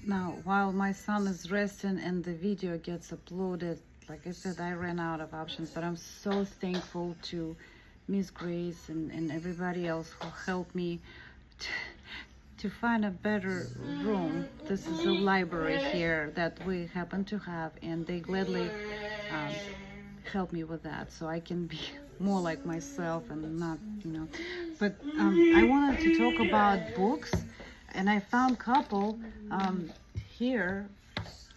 Now, while my son is resting and the video gets uploaded, like I said, I ran out of options, but I'm so thankful to Miss Grace and everybody else who helped me to find a better room. This is a library here that we happen to have, and they gladly help me with that, so I can be more like myself and not, But I wanted to talk about books, and I found a couple here,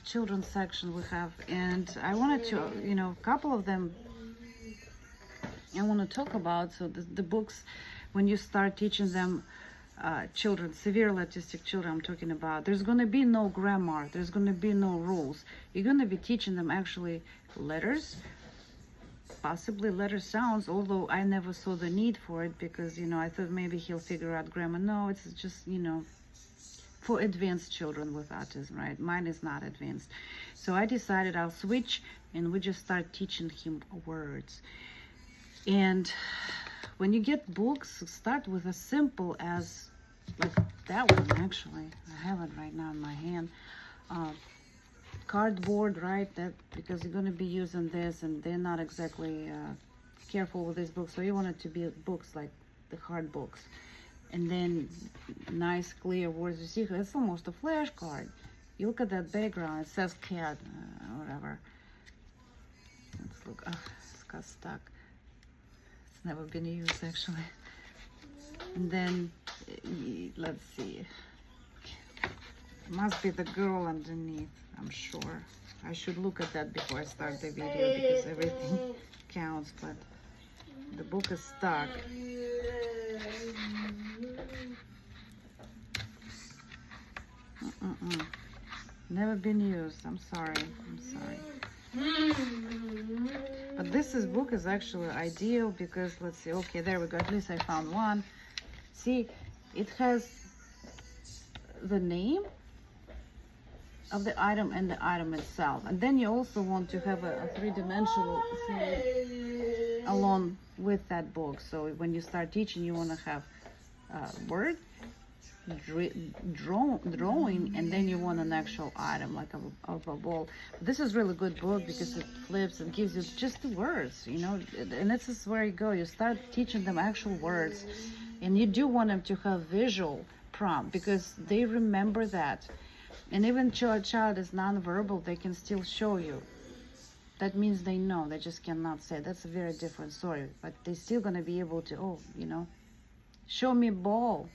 children's section we have, and I wanted to, a couple of them I want to talk about. So the books, when you start teaching them, children, severely autistic children I'm talking about, there's going to be no grammar, there's going to be no rules. You're going to be teaching them actually letters, possibly letter sounds, although I never saw the need for it because, I thought maybe he'll figure out grammar. No, it's just, for advanced children with autism, right? Mine is not advanced. So I decided I'll switch and we just start teaching him words. And when you get books, start with as simple as, like that one actually. I have it right now in my hand. Cardboard, right? That because you're going to be using this, and they're not exactly careful with this book. So you want it to be books like the hard books. And then nice clear words. You see, it's almost a flashcard. You look at that background, it says cat, whatever. Let's look. Oh, it's got stuck. It's never been used actually. And then let's see. It must be the girl underneath, I'm sure. I should look at that before I start the video because everything counts, but the book is stuck. Never been used. I'm sorry. But this book is actually ideal because, let's see, okay, there we go. At least I found one. See, it has the name of the item and the item itself. And then you also want to have a three-dimensional thing along with that book. So when you start teaching, you want to have word, drawing, and then you want an actual item like of a ball. This is really good book because it flips and gives you just the words, and this is where you go. You start teaching them actual words, and you do want them to have visual prompt because they remember that. And even a child is nonverbal, they can still show you. That means they know, they just cannot say. That's a very different story, but they're still going to be able to, show me ball.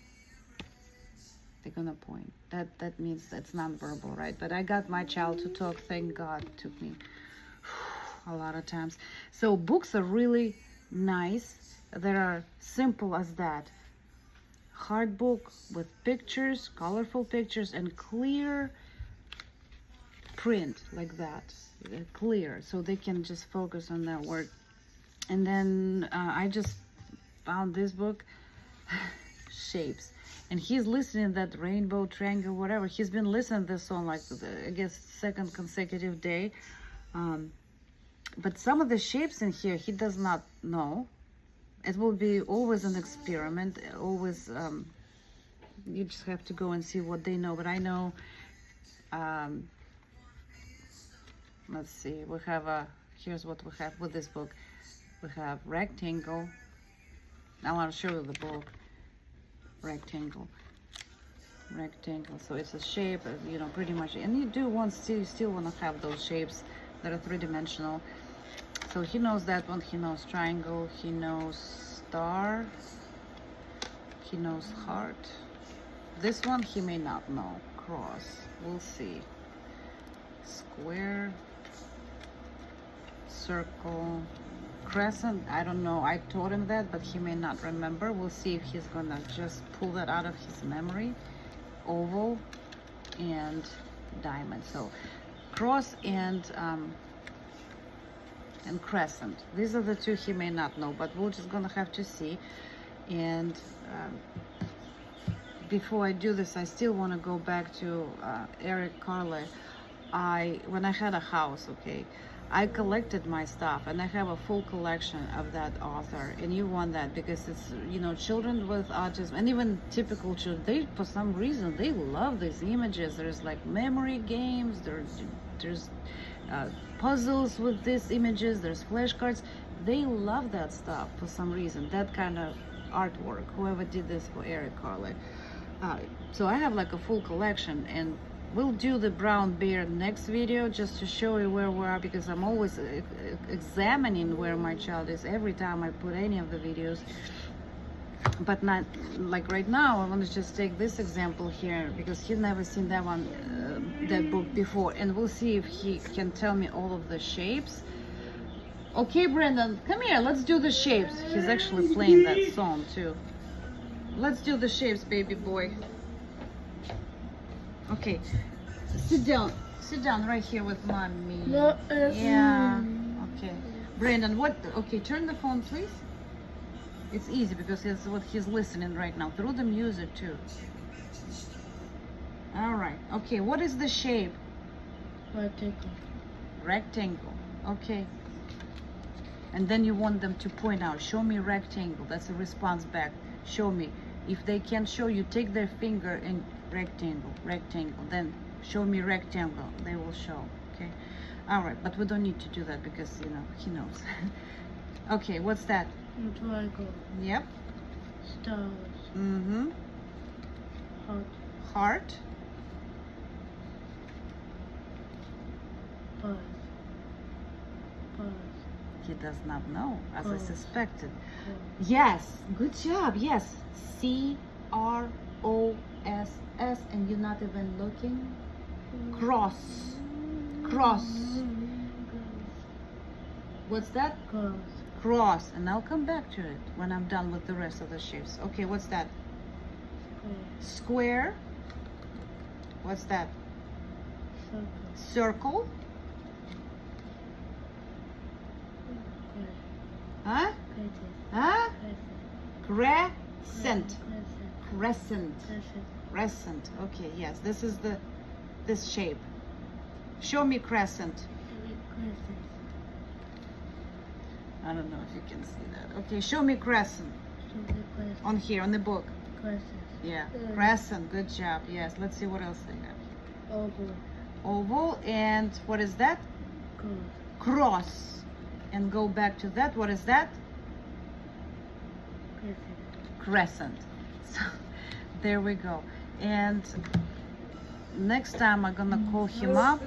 They're going to point. That means that's nonverbal, right? But I got my child to talk, thank God. It took me a lot of times. So books are really nice. They are simple as that. Hard book with pictures, colorful pictures, and clear print like that, clear, so they can just focus on their work. And then I just found this book, Shapes, and he's listening that rainbow, triangle, whatever. He's been listening to this song like I guess second consecutive day. But some of the shapes in here he does not know. It will be always an experiment, always, you just have to go and see what they know. But I know, let's see, we have here's what we have with this book. We have rectangle. I want to show you the book. Rectangle. So it's a shape, pretty much. And you do you still want to have those shapes that are three-dimensional. So he knows that one, he knows triangle, he knows star, he knows heart. This one he may not know, cross, we'll see. Square, circle, crescent, I don't know, I taught him that, but he may not remember. We'll see if he's gonna just pull that out of his memory. Oval and diamond. So cross and crescent. These are the two he may not know, but we're just gonna have to see. And before I do this, I still want to go back to Eric Carle. When I had a house, okay, I collected my stuff, and I have a full collection of that author, and you want that because it's, you know, children with autism and even typical children, they, for some reason, they love these images. There's like memory games, there's puzzles with these images, there's flashcards. They love that stuff for some reason, that kind of artwork, whoever did this for Eric Carle. So I have like a full collection, and we'll do the brown bear next video just to show you where we are, because I'm always examining where my child is every time I put any of the videos. But not like right now. I want to just take this example here because he's never seen that one, that book before, and we'll see if he can tell me all of the shapes. Okay, Brendan, come here, let's do the shapes. He's actually playing that song too. Let's do the shapes, baby boy. Okay, sit down right here with mommy. Yeah, okay. Brandon, what, okay, turn the phone please. It's easy because that's what he's listening right now, through the music too. All right, okay, what is the shape? Rectangle. Rectangle, okay. And then you want them to point out, show me rectangle. That's a response back. Show me. If they can't show you, take their finger and rectangle. Then show me rectangle. They will show. Okay. All right, but we don't need to do that because, you know, he knows. Okay, what's that? Triangle. Yep. Stars. Mm-hmm. Heart. Heart. Buzz. Buzz. He does not know, as I suspected. Cross. Yes, good job. Yes, CROSS, and you're not even looking. Cross. What's that? Cross. Cross, and I'll come back to it when I'm done with the rest of the shapes. Okay, what's that? Square. What's that? Circle. Huh? Huh? Crescent. Crescent. Okay, yes, this is this shape. Show me crescent. I don't know if you can see that. Okay, show me crescent. On here, on the book. Yeah, crescent. Good job. Yes, let's see what else they have. Oval. Oval, and what is that? Cross. And go back to that. What is that? Crescent. So there we go. And next time I'm gonna call him up.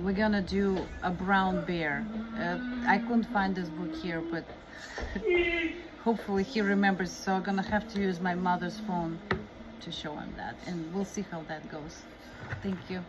We're gonna do a brown bear. I couldn't find this book here, but hopefully he remembers. So I'm gonna have to use my mother's phone to show him that, and we'll see how that goes. Thank you.